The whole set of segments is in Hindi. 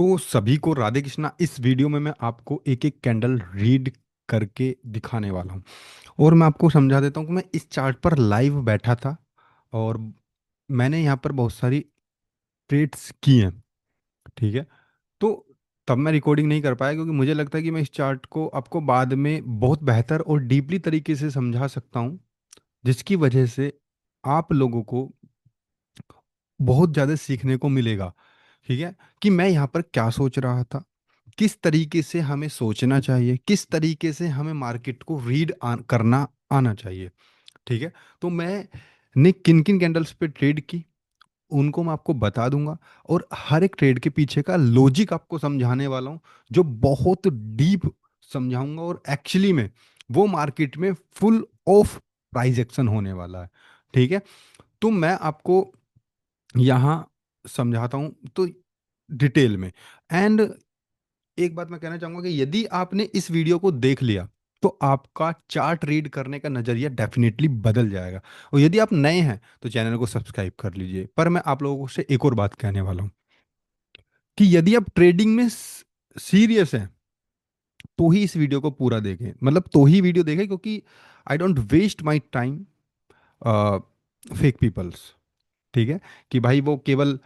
तो सभी को राधे कृष्णा। इस वीडियो में मैं आपको एक एक कैंडल रीड करके दिखाने वाला हूँ। और मैं आपको समझा देता हूँ कि मैं इस चार्ट पर लाइव बैठा था और मैंने यहाँ पर बहुत सारी ट्रेड्स की हैं। ठीक है। तो तब मैं रिकॉर्डिंग नहीं कर पाया क्योंकि मुझे लगता है कि मैं इस चार्ट को आपको बाद में बहुत बेहतर और डीपली तरीके से समझा सकता हूँ, जिसकी वजह से आप लोगों को बहुत ज़्यादा सीखने को मिलेगा। ठीक है। कि मैं यहाँ पर क्या सोच रहा था, किस तरीके से हमें सोचना चाहिए, किस तरीके से हमें मार्केट को करना आना चाहिए। ठीक है। तो मैंने किन किन कैंडल्स पे ट्रेड की उनको मैं आपको बता दूंगा, और हर एक ट्रेड के पीछे का लॉजिक आपको समझाने वाला हूँ, जो बहुत डीप समझाऊंगा। और एक्चुअली में वो मार्केट में फुल ऑफ प्राइस एक्शन होने वाला है। ठीक है। तो मैं आपको यहाँ समझाता हूँ तो डिटेल में। एंड एक बात मैं कहना चाहूंगा कि यदि आपने इस वीडियो को देख लिया तो आपका चार्ट रीड करने का नजरिया डेफिनेटली बदल जाएगा। और यदि आप नए हैं तो चैनल को सब्सक्राइब कर लीजिए। पर मैं आप लोगों से एक और बात कहने वाला हूं कि यदि आप ट्रेडिंग में सीरियस हैं तो ही इस वीडियो को पूरा देखें, मतलब तो ही वीडियो देखें, क्योंकि I don't waste my time fake peoples. ठीक है। कि भाई वो केवल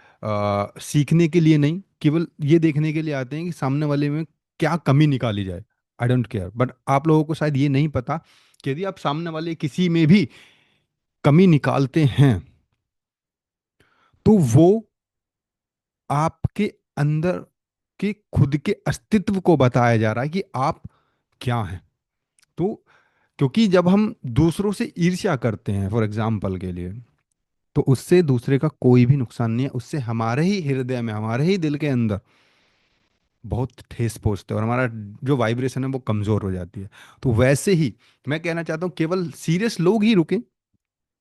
सीखने के लिए नहीं, केवल ये देखने के लिए आते हैं कि सामने वाले में क्या कमी निकाली जाए। आई डोंट केयर, बट आप लोगों को शायद ये नहीं पता कि यदि आप सामने वाले किसी में भी कमी निकालते हैं तो वो आपके अंदर के खुद के अस्तित्व को बताया जा रहा है कि आप क्या हैं। तो क्योंकि जब हम दूसरों से ईर्ष्या करते हैं फॉर एग्जाम्पल के लिए, तो उससे दूसरे का कोई भी नुकसान नहीं है, उससे हमारे ही हृदय में, हमारे ही दिल के अंदर बहुत ठेस पहुंचते हैं और हमारा जो वाइब्रेशन है वो कमजोर हो जाती है। तो वैसे ही मैं कहना चाहता हूँ केवल सीरियस लोग ही रुके,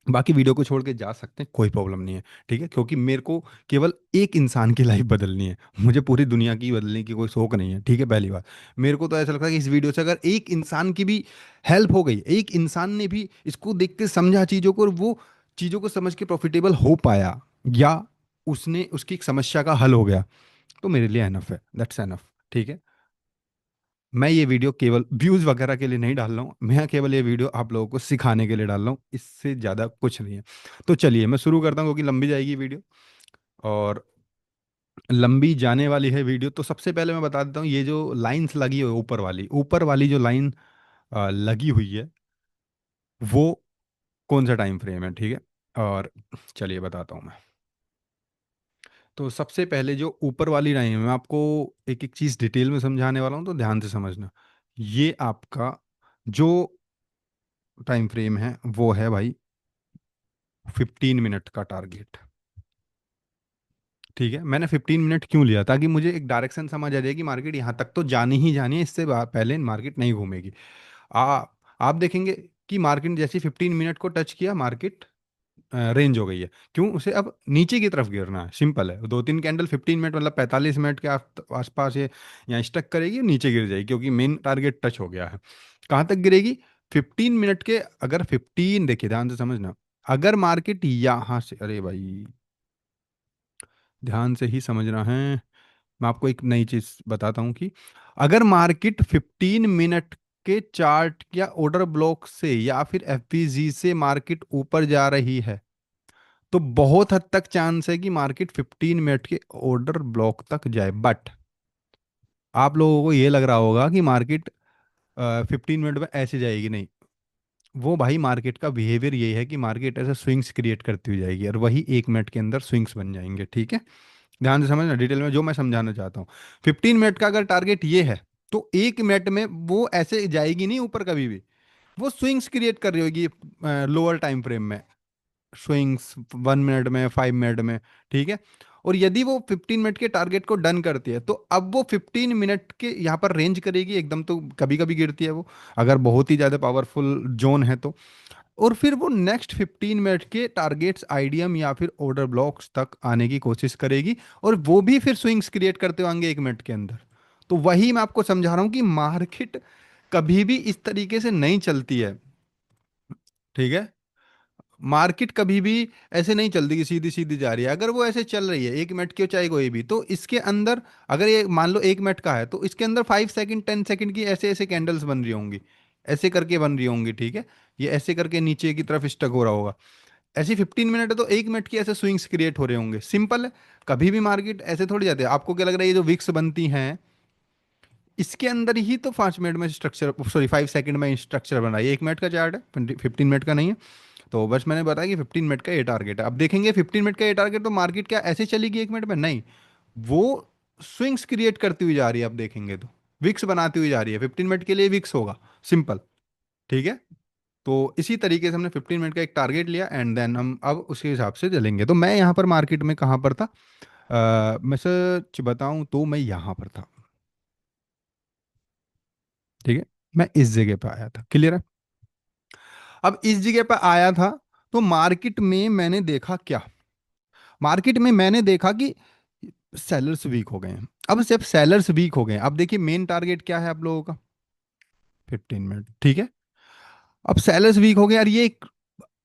बाकी वीडियो को छोड़ के जा सकते हैं, कोई प्रॉब्लम नहीं है। ठीक है। क्योंकि मेरे को केवल एक इंसान की लाइफ बदलनी है, मुझे पूरी दुनिया की बदलने की कोई शौक नहीं है। ठीक है। पहली बात, मेरे को तो ऐसा लगता है कि इस वीडियो से अगर एक इंसान की भी हेल्प हो गई, एक इंसान ने भी इसको देख के समझा चीज़ों को और वो चीज़ों को समझ के प्रॉफिटेबल हो पाया, या उसने उसकी एक समस्या का हल हो गया, तो मेरे लिए एनफ है, दैट्स एनफ। ठीक है। मैं ये वीडियो केवल व्यूज वगैरह के लिए नहीं डाल रहा हूँ, मैं केवल ये वीडियो आप लोगों को सिखाने के लिए डाल रहा हूँ, इससे ज़्यादा कुछ नहीं है। तो चलिए मैं शुरू करता हूँ क्योंकि लंबी जाएगी वीडियो, और लंबी जाने वाली है वीडियो। तो सबसे पहले मैं बता देता हूँ, ये जो लाइंस लगी हुई है ऊपर वाली जो लाइन लगी हुई है वो कौन सा टाइम फ्रेम है। ठीक है। और चलिए बताता हूँ मैं। तो सबसे पहले जो ऊपर वाली लाइन है, मैं आपको एक एक चीज़ डिटेल में समझाने वाला हूँ, तो ध्यान से समझना। ये आपका जो टाइम फ्रेम है वो है भाई 15 मिनट का टारगेट। ठीक है। मैंने 15 मिनट क्यों लिया, ताकि मुझे एक डायरेक्शन समझ आ जाए कि मार्केट यहाँ तक तो जानी ही जानी है, इससे पहले मार्केट नहीं घूमेगी। आ आप देखेंगे कि मार्केट जैसे 15 मिनट को टच किया, मार्केट रेंज हो गई है। क्यों, उसे अब नीचे की तरफ गिरना है, सिंपल है। दो तीन कैंडल 15 मिनट मतलब 45 मिनट के आसपास ये यहाँ स्टक करेगी और नीचे गिर जाएगी, क्योंकि मेन टारगेट टच हो गया है। कहाँ तक गिरेगी? 15 मिनट के, अगर 15, देखिए ध्यान से समझना, अगर मार्केट यहाँ से, अरे भाई ध्यान से ही समझना है, मैं आपको एक नई चीज बताता हूँ कि अगर मार्केट 15 मिनट के चार्ट या ऑर्डर ब्लॉक से या फिर एफपीजी से मार्केट ऊपर जा रही है, तो बहुत हद तक चांस है कि मार्केट 15 मिनट के ऑर्डर ब्लॉक तक जाए। बट आप लोगों को ये लग रहा होगा कि मार्केट 15 मिनट में ऐसे जाएगी, नहीं। वो भाई मार्केट का बिहेवियर यही है कि मार्केट ऐसे स्विंग्स क्रिएट करती हुई जाएगी और वही 1 मिनट के अंदर स्विंग्स बन जाएंगे। ठीक है। ध्यान से समझना डिटेल में जो मैं समझाना चाहता हूँ। 15 मिनट का अगर टारगेट ये है तो 1 मिनट में वो ऐसे जाएगी नहीं ऊपर कभी भी, वो स्विंग्स क्रिएट कर रही होगी लोअर टाइम फ्रेम में, स्विंग्स 1 मिनट में, 5 मिनट में। ठीक है। और यदि वो 15 मिनट के टारगेट को डन करती है तो अब वो 15 मिनट के यहाँ पर रेंज करेगी एकदम, तो कभी कभी गिरती है वो, अगर बहुत ही ज़्यादा पावरफुल जोन है तो। और फिर वो नेक्स्ट 15 मिनट के टारगेट्स, आईडीएम या फिर ऑर्डर ब्लॉक्स तक आने की कोशिश करेगी, और वो भी फिर स्विंग्स क्रिएट करते होंगे 1 मिनट के अंदर। तो वही मैं आपको समझा रहा हूँ कि मार्केट कभी भी इस तरीके से नहीं चलती है। ठीक है। मार्केट कभी भी ऐसे नहीं चलती कि सीधी सीधी जा रही है। अगर वो ऐसे चल रही है 1 मिनट की, चाहे कोई भी, तो इसके अंदर, अगर ये मान लो 1 मिनट का है, तो इसके अंदर 5 सेकंड 10 सेकंड की ऐसे ऐसे कैंडल्स बन रही होंगी, ऐसे करके बन रही होंगी, ठीक है। ये ऐसे करके नीचे की तरफ स्टक हो रहा होगा। ऐसी 15 मिनट है तो 1 मिनट की ऐसे स्विंग्स क्रिएट हो रहे होंगे, सिंपल है। कभी भी मार्केट ऐसे थोड़ी जाती है। आपको क्या लग रहा है ये जो विक्स बनती हैं, इसके अंदर ही तो 5 मिनट में स्ट्रक्चर, सॉरी 5 सेकंड में स्ट्रक्चर बना है। ये 1 मिनट का चार्ट है, 15 मिनट का नहीं है। तो बस मैंने बताया कि 15 मिनट का ये टारगेट है। अब देखेंगे 15 मिनट का ये टारगेट, तो मार्केट क्या ऐसे चलेगी 1 मिनट में? नहीं, वो स्विंग्स क्रिएट करती हुई जा रही है। अब देखेंगे तो विक्स बनाती हुई जा रही है। 15 मिनट के लिए विक्स होगा, सिंपल, ठीक है। तो इसी तरीके से हमने 15 मिनट का एक टारगेट लिया, एंड देन हम अब उसके हिसाब से चलेंगे। तो मैं यहाँ पर मार्केट में कहाँ पर था? मैं सच बताऊं तो मैं यहाँ पर था, ठीक है। मैं इस जगह पे आया था, क्लियर है। अब इस जगह पे आया था, तो मार्केट में मैंने देखा क्या? मार्केट में मैंने देखा कि सेलर्स वीक हो गए हैं। अब जब सेलर्स वीक हो गए हैं, अब देखिए मेन टारगेट क्या है आप लोगों का? 15 मिनट, ठीक है। अब सेलर्स वीक हो गए यार, ये एक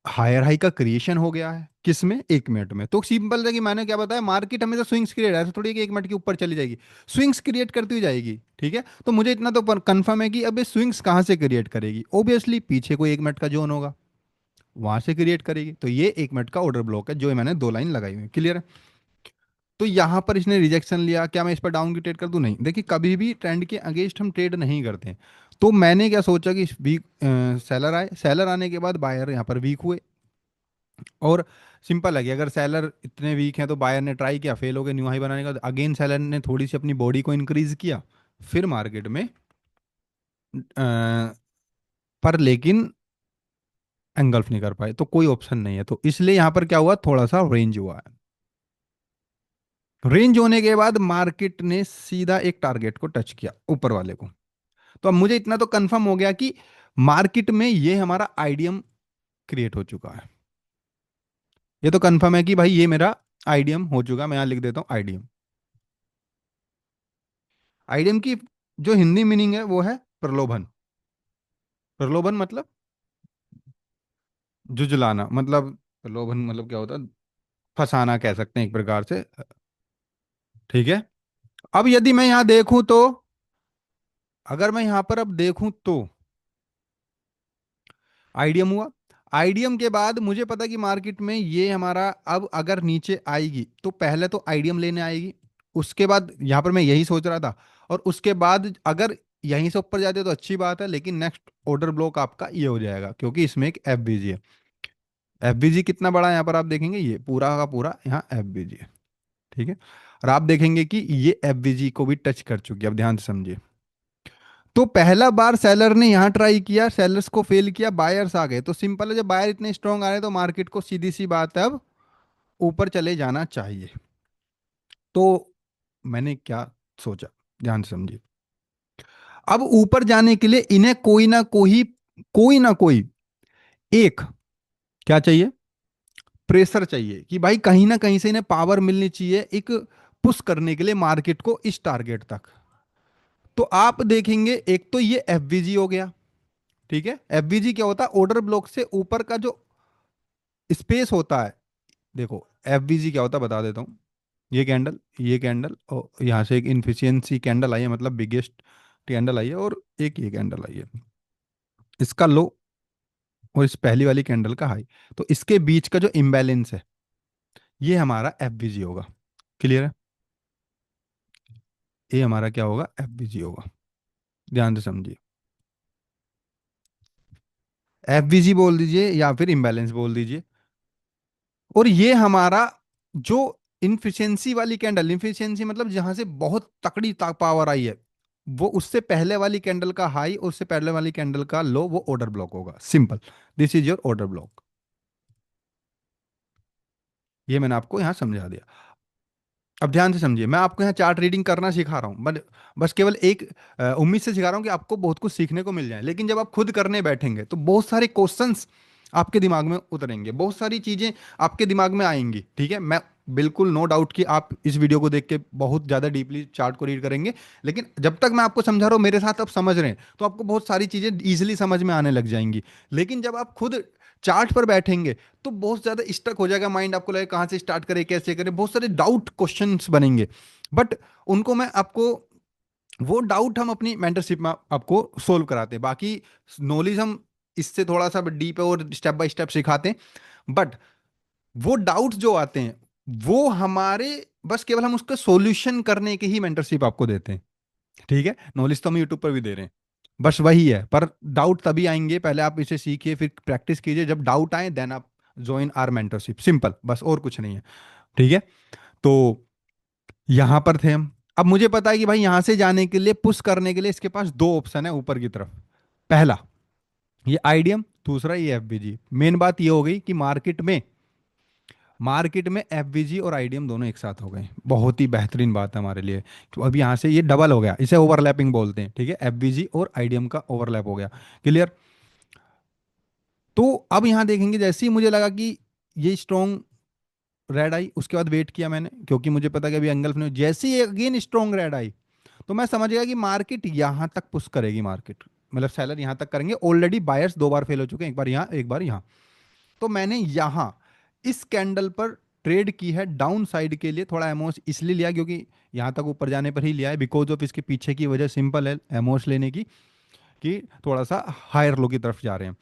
हायर हाई का क्रिएशन हो गया है किसमें? 1 मिनट में। तो सिंपल है कि मैंने क्या बताया, मार्केट हमेशा स्विंग्स क्रिएट, ऐसा थोड़ी है कि 1 मिनट के ऊपर चली जाएगी, स्विंग्स क्रिएट करती हुई जाएगी, ठीक है। तो मुझे इतना तो कंफर्म है कि अब ये स्विंग्स कहाँ से क्रिएट करेगी? ऑब्वियसली पीछे कोई 1 मिनट का जोन होगा, वहां से क्रिएट करेगी। तो ये 1 मिनट का ऑर्डर ब्लॉक है, जो मैंने 2 लाइन लगाई हुई है, क्लियर है। तो यहां पर इसने रिजेक्शन लिया, क्या मैं इस पर डाउन की ट्रेड कर दूं? नहीं, देखिए कभी भी ट्रेंड के अगेंस्ट हम ट्रेड नहीं करते हैं। तो मैंने क्या सोचा कि वीक सेलर आए, सेलर आने के बाद बायर यहाँ पर वीक हुए। और सिंपल है कि अगर सेलर इतने वीक हैं तो बायर ने ट्राई किया, फेल हो गए न्यू हाई बनाने का, अगेन सेलर ने थोड़ी सी अपनी बॉडी को इंक्रीज किया, फिर मार्केट में पर लेकिन एंगल्फ नहीं कर पाए, तो कोई ऑप्शन नहीं है। तो इसलिए यहां पर क्या हुआ, थोड़ा सा रेंज हुआ है। रेंज होने के बाद मार्केट ने सीधा एक टारगेट को टच किया, ऊपर वाले को। तो अब मुझे इतना तो कंफर्म हो गया कि मार्केट में ये हमारा आइडियम क्रिएट हो चुका है। ये तो कंफर्म है कि भाई ये मेरा आइडियम हो चुका। मैं यहां लिख देता हूं आइडियम। आइडियम की जो हिंदी मीनिंग है वो है प्रलोभन। प्रलोभन मतलब जुजलाना, मतलब प्रलोभन मतलब क्या होता है? फंसाना कह सकते हैं एक प्रकार से, ठीक है। अब यदि मैं यहां देखूं तो, अगर मैं यहां पर अब देखूं तो आइडियम हुआ। आइडियम के बाद मुझे पता कि मार्केट में ये हमारा अब अगर नीचे आएगी तो पहले तो आइडियम लेने आएगी, उसके बाद यहां पर मैं यही सोच रहा था। और उसके बाद अगर यहीं से ऊपर जाते तो अच्छी बात है, लेकिन नेक्स्ट ऑर्डर ब्लॉक आपका ये हो जाएगा, क्योंकि इसमें एक एफबीजी है। एफबीजी कितना बड़ा है यहाँ पर आप देखेंगे, ये पूरा का पूरा यहाँ एफबीजी है, ठीक है। और आप देखेंगे कि ये एफबीजी को भी टच कर चुकी है। अब ध्यान से समझिए। तो पहला बार सेलर ने यहां ट्राई किया, सेलर्स को फेल किया, बायर्स आ गए। तो सिंपल है, जब बायर इतने स्ट्रांग आ रहे हैं तो मार्केट को सीधी सी बात है अब ऊपर चले जाना चाहिए। तो मैंने क्या सोचा, ध्यान से समझिए। अब ऊपर जाने के लिए इन्हें कोई ना कोई एक क्या चाहिए, प्रेशर चाहिए, कि भाई कहीं ना कहीं से इन्हें पावर मिलनी चाहिए एक पुश करने के लिए मार्केट को इस टारगेट तक। तो आप देखेंगे एक तो ये एफवीजी हो गया, ठीक है। एफवीजी क्या होता है? ऑर्डर ब्लॉक से ऊपर का जो स्पेस होता है। देखो एफवीजी क्या होता है बता देता हूँ। ये कैंडल और यहाँ से एक इनफिशियंसी कैंडल आई है, मतलब बिगेस्ट कैंडल आई है, और एक ये कैंडल आई है, इसका लो और इस पहली वाली कैंडल का हाई। तो इसके बीच का जो इम्बैलेंस है, ये हमारा एफवीजी होगा, क्लियर है। ये हमारा क्या होगा? एफवीजी होगा, ध्यान से समझिए। एफवीजी बोल दीजिए या फिर इम्बैलेंस बोल दीजिए। और ये हमारा जो इनफिशियंसी वाली कैंडल, इनफिशियंसी मतलब जहां से बहुत तकड़ी पावर आई है, वो उससे पहले वाली कैंडल का हाई और उससे पहले वाली कैंडल का लो, वो ऑर्डर ब्लॉक होगा, simple. This is your order block. ये मैंने आपको यहां समझा दिया। अब ध्यान से समझिए, मैं आपको यहाँ चार्ट रीडिंग करना सिखा रहा हूँ, बट बस केवल एक उम्मीद से सिखा रहा हूँ कि आपको बहुत कुछ सीखने को मिल जाए। लेकिन जब आप खुद करने बैठेंगे तो बहुत सारे क्वेश्चंस आपके दिमाग में उतरेंगे, बहुत सारी चीजें आपके दिमाग में आएंगी, ठीक है। मैं बिल्कुल नो डाउट कि आप इस वीडियो को देख के बहुत ज्यादा डीपली चार्ट को रीड करेंगे, लेकिन जब तक मैं आपको समझा रहा हूँ, मेरे साथ आप समझ रहे हैं, तो आपको बहुत सारी चीजें इजीली समझ में आने लग जाएंगी। लेकिन जब आप खुद चार्ट पर बैठेंगे तो बहुत ज्यादा स्टक हो जाएगा माइंड, आपको लगेगा कहाँ से स्टार्ट करें, कैसे करें, बहुत सारे डाउट क्वेश्चंस बनेंगे। बट उनको मैं आपको, वो डाउट हम अपनी मेंटरशिप में आपको सोल्व कराते हैं। बाकी नॉलेज हम इससे थोड़ा सा डीप है और स्टेप बाय स्टेप सिखाते हैं। बट वो डाउट्स जो आते हैं वो हमारे, बस केवल हम उसका सॉल्यूशन करने की ही मेंटरशिप आपको देते हैं। ठीक है, नॉलेज तो हम यूट्यूब पर भी दे रहे हैं, बस वही है। पर डाउट तभी आएंगे, पहले आप इसे सीखिए फिर प्रैक्टिस कीजिए, जब डाउट आए देन आप ज्वाइन आर मेंटरशिप, सिंपल, बस और कुछ नहीं है। ठीक है। तो यहां पर थे हम। अब मुझे पता है कि भाई यहां से जाने के लिए, पुश करने के लिए इसके पास दो ऑप्शन है ऊपर की तरफ। पहला ये आईडीएम, दूसरा ये एफबीजी। मेन बात ये हो गई कि मार्केट में एफबीजी और आईडीएम दोनों एक साथ हो गए, बहुत ही बेहतरीन बात है हमारे लिए। तो अब यहाँ से ये डबल हो गया, इसे ओवरलैपिंग बोलते हैं। ठीक है, एफबीजी और आईडीएम का ओवरलैप हो गया। क्लियर। तो अब यहाँ देखेंगे, जैसे ही मुझे लगा कि ये स्ट्रॉन्ग रेड आई, उसके बाद वेट किया मैंने, क्योंकि मुझे पता कि अभी एंगल्फ ने, जैसे ही अगेन स्ट्रॉन्ग रेड आई, तो मैं समझ गया कि मार्केट यहां तक पुश करेगी। मार्केट मतलब सेलर यहां तक करेंगे, ऑलरेडी बायर्स दो बार फेल हो चुके हैं, एक बार यहां एक बार यहां। तो मैंने यहां इस कैंडल पर ट्रेड की है डाउन साइड के लिए। थोड़ा एमओस इसलिए लिया क्योंकि यहां तक ऊपर जाने पर ही लिया है, बिकॉज ऑफ इसके पीछे की वजह सिंपल है एमओस लेने की, कि थोड़ा सा हायर लो की तरफ जा रहे हैं।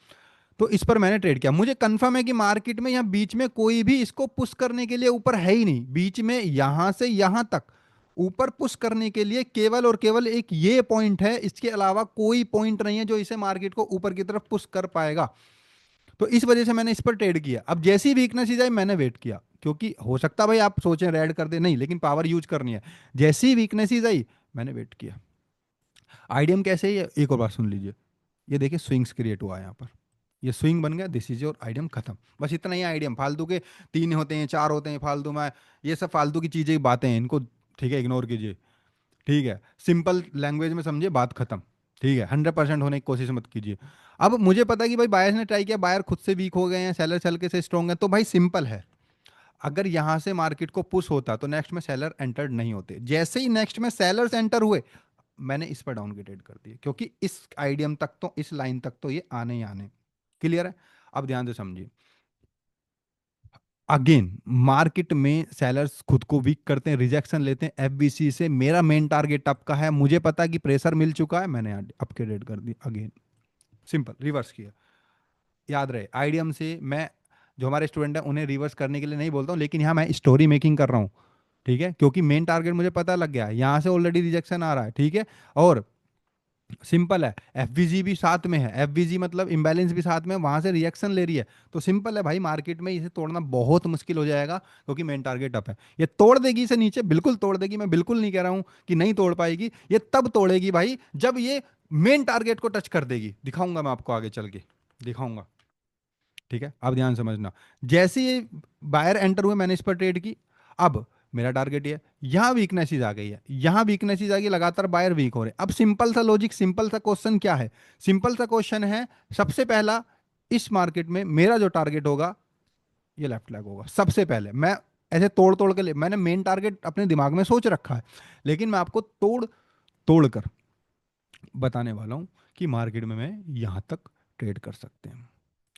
तो इस पर मैंने ट्रेड किया। मुझे कंफर्म है कि मार्केट में यहाँ बीच में कोई भी इसको पुश करने के लिए ऊपर है ही नहीं। बीच में यहां से यहां तक ऊपर पुश करने के लिए केवल और केवल एक ये पॉइंट है, इसके अलावा कोई पॉइंट नहीं है जो इसे मार्केट को ऊपर की तरफ पुश कर पाएगा। तो इस वजह से मैंने इस पर ट्रेड किया। अब जैसी वीकनेस आई मैंने वेट किया, क्योंकि हो सकता है भाई आप सोचें रेड कर दे, नहीं, लेकिन पावर यूज करनी है। जैसी वीकनेस आई मैंने वेट किया। आईडीएम कैसे है, एक और बात सुन लीजिए। ये देखिए स्विंग्स क्रिएट हुआ है यहाँ पर, ये स्विंग बन गया, दिस इज योर आइडियम, खत्म। बस इतना ही आइडियम, फालतू के तीन होते हैं, चार होते हैं फालतू में, ये सब फालतू की चीजें बातें हैं, इनको ठीक है इग्नोर कीजिए। ठीक है, सिंपल लैंग्वेज में समझिए, बात खत्म। ठीक है, 100% होने की कोशिश मत कीजिए। अब मुझे पता है कि भाई बायर्स ने ट्राई किया, बायर खुद से वीक हो गए हैं, सेलर चल के से स्ट्रॉन्ग है, तो भाई सिंपल है। अगर यहां से मार्केट को पुश होता तो नेक्स्ट में सेलर एंटर्ड नहीं होते। जैसे ही नेक्स्ट में सेलर्स एंटर हुए, मैंने इस पर डाउन ट्रेड कर दिया, क्योंकि इस आइडियम तक तो, इस लाइन तक तो ये आने ही आने। क्लियर है। अब ध्यान से समझिए। अगेन मार्केट में सेलर्स खुद को वीक करते हैं, रिजेक्शन लेते हैं एफबीसी से। मेरा मेन टारगेट आपका है, मुझे पता है कि प्रेशर मिल चुका है, मैंने अपग्रेड कर दी अगेन, सिंपल रिवर्स किया। याद रहे, आईडीएम से मैं, जो हमारे स्टूडेंट हैं उन्हें रिवर्स करने के लिए नहीं बोलता हूँ, लेकिन यहाँ मैं स्टोरी मेकिंग कर रहा हूँ। ठीक है, क्योंकि मेन टारगेट मुझे पता लग गया है, यहाँ से ऑलरेडी रिजेक्शन आ रहा है। ठीक है, और सिंपल है, एफवीजी भी साथ में है, एफवीजी मतलब इम्बैलेंस भी साथ में, वहां से रिएक्शन ले रही है। तो सिंपल है भाई, मार्केट में इसे तोड़ना बहुत मुश्किल हो जाएगा, क्योंकि मेन टारगेट अप है। ये तोड़ देगी इसे नीचे, बिल्कुल तोड़ देगी, मैं बिल्कुल नहीं कह रहा हूं कि नहीं तोड़ पाएगी। ये तब तोड़ेगी भाई जब ये मेन टारगेट को टच कर देगी, दिखाऊंगा मैं आपको आगे चल के, दिखाऊंगा। ठीक है, अब ध्यान समझना। जैसे ये बायर एंटर हुए, मैंने इस पर ट्रेड की। अब मेरा टारगेट ये, यहां वीकनेसेस आ गई है, यहां वीकनेसेस आ गई, लगातार बायर वीक हो रहे हैं। अब सिंपल सा लॉजिक, सिंपल सा क्वेश्चन क्या है, सिंपल सा क्वेश्चन है, सबसे पहला, इस मार्केट में मेरा जो टारगेट होगा ये लेफ्ट लेग होगा सबसे पहले। मैं ऐसे तोड़ तोड़ के मैंने मेन टारगेट अपने दिमाग में सोच रखा है, लेकिन मैं आपको तोड़ तोड़ कर बताने वाला हूं कि मार्केट में मैं यहां तक ट्रेड कर सकते हैं।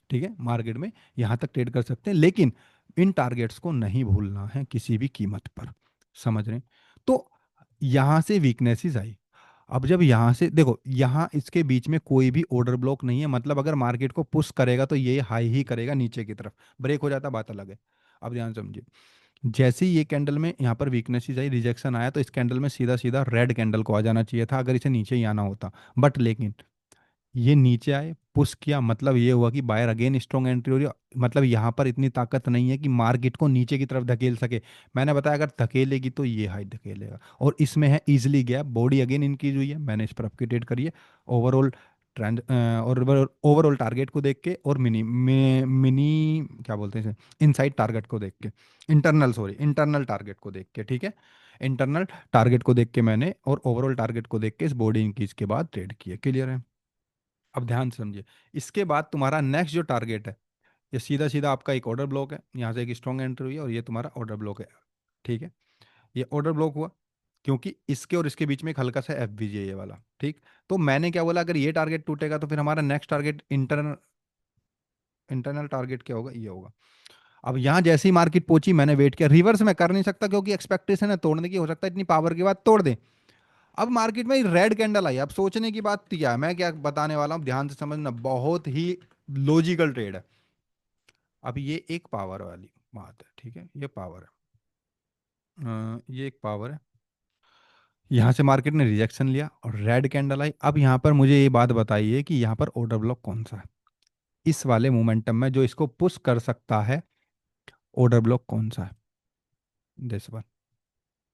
ठीक है, मार्केट में यहां तक ट्रेड कर सकते हैं, लेकिन इन टारगेट्स को नहीं भूलना है किसी भी कीमत पर। समझ रहे हैं? तो यहां से वीकनेसेस आई। अब जब यहां से देखो, यहां इसके बीच में कोई भी ऑर्डर ब्लॉक नहीं है, मतलब अगर मार्केट को पुश करेगा तो ये हाई ही करेगा नीचे की तरफ, ब्रेक हो जाता बात अलग है। अब ध्यान समझिए, जैसे ही ये कैंडल में यहाँ पर वीकनेसेस आई, रिजेक्शन आया, तो इस कैंडल में सीधा सीधा रेड कैंडल को आ जाना चाहिए था, अगर इसे नीचे ही आना होता। बट लेकिन ये नीचे आए, पुश किया, मतलब ये हुआ कि बायर अगेन स्ट्रॉन्ग एंट्री हो रही है। मतलब यहाँ पर इतनी ताकत नहीं है कि मार्केट को नीचे की तरफ धकेल सके। मैंने बताया अगर धकेलेगी तो ये हाइट धकेलेगा, और इसमें है easily gap, body again increase हुई है, मैंने इस पर अपडेट करी है। ओवरऑल ट्रेंड और ओवरऑल टारगेट को देख के, और मिनी क्या बोलते हैं इसे, इनसाइड टारगेट को देख के, इंटरनल सॉरी इंटरनल टारगेट को देख के। ठीक है, इंटरनल टारगेट को देख के मैंने, और ओवरऑल टारगेट को देख के इस बॉडी इंक्रीज के बाद ट्रेड किया। क्लियर है। अब ध्यान से समझिए, इसके बाद तुम्हारा नेक्स्ट जो टारगेट है, ये सीधा सीधा आपका एक ऑर्डर ब्लॉक है, यहाँ से एक स्ट्रॉन्ग एंट्री हुई है, और ये तुम्हारा ऑर्डर ब्लॉक है। ठीक है, ये ऑर्डर ब्लॉक हुआ क्योंकि इसके और इसके बीच में एक हल्का सा एफवीजी है ये वाला। ठीक, तो मैंने क्या बोला, अगर ये टारगेट टूटेगा तो फिर हमारा next target internal, internal target क्या होगा, ये होगा। अब यहाँ जैसे ही मार्केट पहुंची, मैंने वेट किया, रिवर्स में कर नहीं सकता क्योंकि एक्सपेक्टेशन है तोड़ने की, हो सकता है इतनी पावर के बाद तोड़ दे। अब मार्केट में रेड कैंडल आई, अब सोचने की बात क्या है, मैं क्या बताने वाला हूं ध्यान से समझना, बहुत ही लॉजिकल ट्रेड है। अब ये एक पावर वाली बात है, ठीक है, ये पावर है, ये एक पावर है। यहाँ से मार्केट ने रिजेक्शन लिया और रेड कैंडल आई। अब यहाँ पर मुझे ये बात बताइए कि यहाँ पर ऑर्डर ब्लॉक कौन सा है, इस वाले मोमेंटम में जो इसको पुश कर सकता है, ऑर्डर ब्लॉक कौन सा है। दिस वन,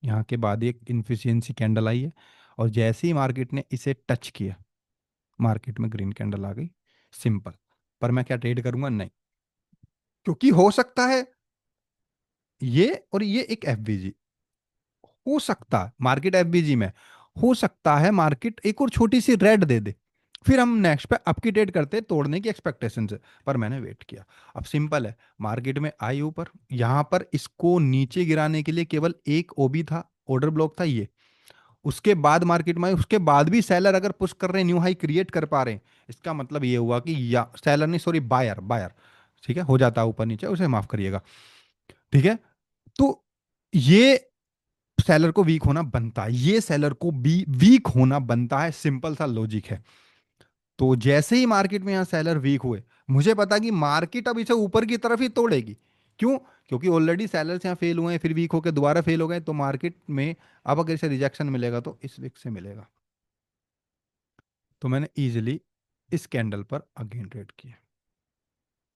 यहाँ के बाद एक इनफिशियंसी कैंडल आई है, और जैसे ही मार्केट ने इसे टच किया, मार्केट में ग्रीन कैंडल आ गई, सिंपल। पर मैं क्या ट्रेड करूंगा, नहीं, क्योंकि हो सकता है ये और ये एक एफवीजी, हो सकता है मार्केट एफबीजी में, हो सकता है मार्केट एक और छोटी सी रेड दे दे, फिर हम नेक्स्ट पे अपकी ट्रेड करते तोड़ने की एक्सपेक्टेशन से। पर मैंने वेट किया। अब सिंपल है, मार्केट में आई ऊपर, यहां पर इसको नीचे गिराने के लिए केवल एक ओबी था, ऑर्डर ब्लॉक था ये। उसके बाद मार्केट में आई, उसके बाद भी सेलर अगर पुश कर रहे हैं, न्यू हाई क्रिएट कर पा रहे हैं, इसका मतलब ये हुआ कि या सेलर नहीं, सॉरी, बायर, बायर, ठीक है, हो जाता है ऊपर नीचे, उसे माफ करिएगा, ठीक है। तो ये सेलर को वीक होना बनता है, ये सेलर को भी वीक होना बनता है, सिंपल सा लॉजिक है। तो जैसे ही मार्केट में यहां सेलर वीक हुए, मुझे पता कि मार्केट अब इसे ऊपर की तरफ ही तोड़ेगी। क्यों? क्योंकि ऑलरेडी सेलर्स यहां फेल हुए हैं, फिर वीक होकर दोबारा फेल हो गए, तो मार्केट में अब अगर इसे रिजेक्शन मिलेगा तो इस वीक से मिलेगा। तो मैंने इजीली इस कैंडल पर अगेन ट्रेड किया।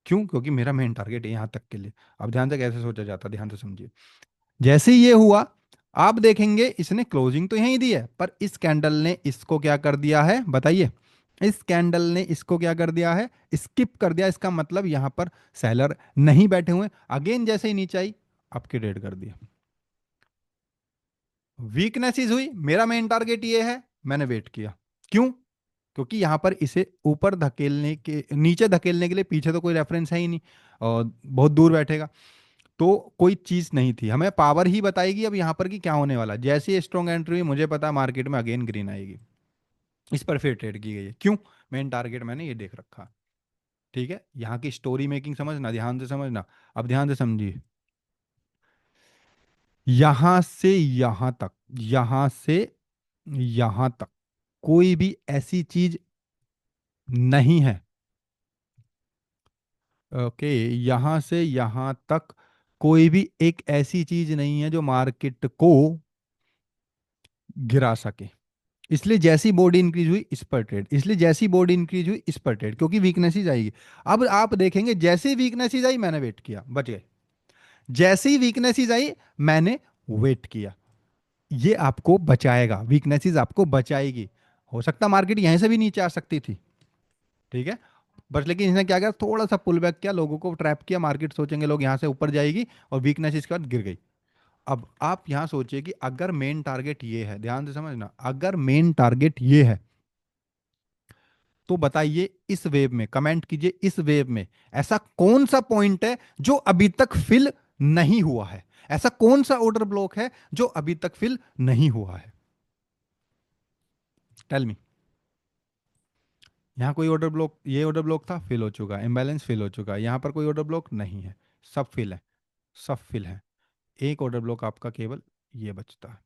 क्यों? क्योंकि मेरा मेन टारगेट है यहां तक के लिए। अब ध्यान से कैसे सोचा जाता है, ध्यान से समझिए। जैसे ही ये हुआ, आप देखेंगे इसने क्लोजिंग तो यहीं दी है, पर इस कैंडल ने इसको क्या कर दिया है, बताइए। इस कैंडल ने इसको क्या कर दिया है, स्किप कर दिया। इसका मतलब यहां पर सेलर नहीं बैठे हुए। अगेन जैसे ही नीचे आई, आपके ट्रेड कर दिया। वीकनेसेस हुई, मेरा मेन टारगेट ये है, मैंने वेट किया। क्यों? क्योंकि यहां पर इसे ऊपर धकेलने के, नीचे धकेलने के लिए पीछे तो कोई रेफरेंस है ही नहीं, और बहुत दूर बैठेगा, तो कोई चीज नहीं थी, हमें पावर ही बताएगी अब यहां पर कि क्या होने वाला। जैसे स्ट्रॉन्ग एंट्री हुई, मुझे पता मार्केट में अगेन ग्रीन आएगी, इस पर फिर ट्रेड की गई है। क्यों? मेन टारगेट मैंने ये देख रखा। ठीक है, यहाँ की स्टोरी मेकिंग समझना, ध्यान से समझना। अब ध्यान से समझिए, यहां से यहां तक, यहां से यहां तक कोई भी ऐसी चीज नहीं है, ओके, यहां से यहां तक कोई भी एक ऐसी चीज नहीं है जो मार्केट को गिरा सके। इसलिए जैसी बॉडी इंक्रीज हुई इस पर ट्रेड, इसलिए जैसी बॉडी इंक्रीज हुई इस पर ट्रेड, क्योंकि वीकनेस आएगी। अब आप देखेंगे जैसे ही वीकनेस आई, मैंने वेट किया, बच गए। जैसे ही वीकनेस आई, मैंने वेट किया। ये आपको बचाएगा, वीकनेसेस आपको बचाएगी। हो सकता मार्केट यहीं से भी नीचे आ सकती थी, ठीक है, बस लेकिन इसने क्या किया, थोड़ा सा पुल बैक किया, लोगों को ट्रैप किया, मार्केट सोचेंगे लोग यहां से ऊपर जाएगी, और वीकनेस इसके बाद गिर गई। अब आप यहां सोचिए कि अगर मेन टारगेट ये है, ध्यान से समझना, अगर मेन टारगेट ये है, तो बताइए इस वेव में, कमेंट कीजिए, इस वेव में ऐसा कौन सा पॉइंट है जो अभी तक फिल नहीं हुआ है, ऐसा कौन सा ऑर्डर ब्लॉक है जो अभी तक फिल नहीं हुआ है, टेल मी। यहां कोई ऑर्डर ब्लॉक, ये ऑर्डर ब्लॉक था, फिल हो चुका है, इम्बैलेंस फिल हो चुका है, यहां पर कोई ऑर्डर ब्लॉक नहीं है, सब फिल है, सब फिल है। एक ऑर्डर ब्लॉक आपका केवल ये बचता है,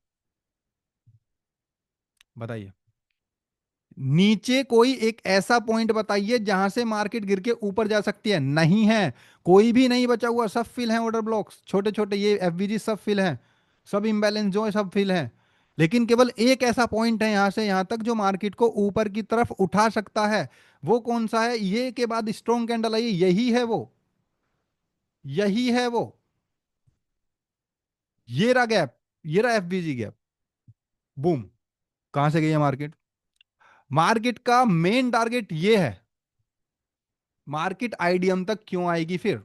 बताइए। नीचे कोई एक ऐसा पॉइंट बताइए जहां से मार्केट गिर के ऊपर जा सकती है, नहीं है, कोई भी नहीं बचा हुआ, सब फिल हैं ऑर्डर ब्लॉक्स, छोटे छोटे ये एफवीजी सब फिल हैं, सब इम्बैलेंस जो है सब फिल हैं। लेकिन केवल एक ऐसा पॉइंट है यहां से यहां तक जो मार्केट को ऊपर की तरफ उठा सकता है। वो कौन सा है? ये के बाद स्ट्रॉन्ग कैंडल आई, यही है वो, यही है वो, ये रहा गैप, ये रहा एफवीजी गैप, बूम, कहां से गई है मार्केट? मार्केट का मेन टारगेट ये है, मार्केट आईडीएम तक क्यों आएगी फिर,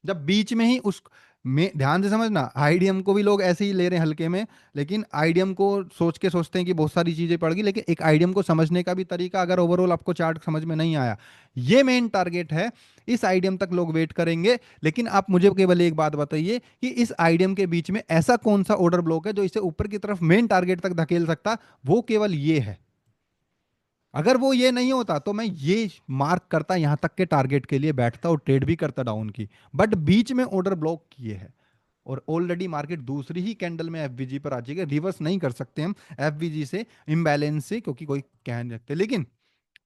जब बीच में ही उस में, ध्यान से समझना, आईडीएम को भी लोग ऐसे ही ले रहे हैं हल्के में, लेकिन आईडीएम को सोच के सोचते हैं कि बहुत सारी चीजें पड़ गई, लेकिन एक आईडीएम को समझने का भी तरीका, अगर ओवरऑल आपको चार्ट समझ में नहीं आया, ये मेन टारगेट है, इस आईडीएम तक लोग वेट करेंगे। लेकिन आप मुझे केवल एक बात बताइए कि इस आईडीएम के बीच में ऐसा कौन सा ऑर्डर ब्लॉक है जो इसे ऊपर की तरफ मेन टारगेट तक धकेल सकता, वो केवल ये है। अगर वो ये नहीं होता तो मैं ये मार्क करता यहाँ तक के टारगेट के लिए बैठता और ट्रेड भी करता डाउन की। बट बीच में ऑर्डर ब्लॉक किए है, और ऑलरेडी मार्केट दूसरी ही कैंडल में एफवीजी पर आ जाएगी। रिवर्स नहीं कर सकते हम एफवीजी से, इम्बैलेंस से, क्योंकि कोई कह नहीं सकते। लेकिन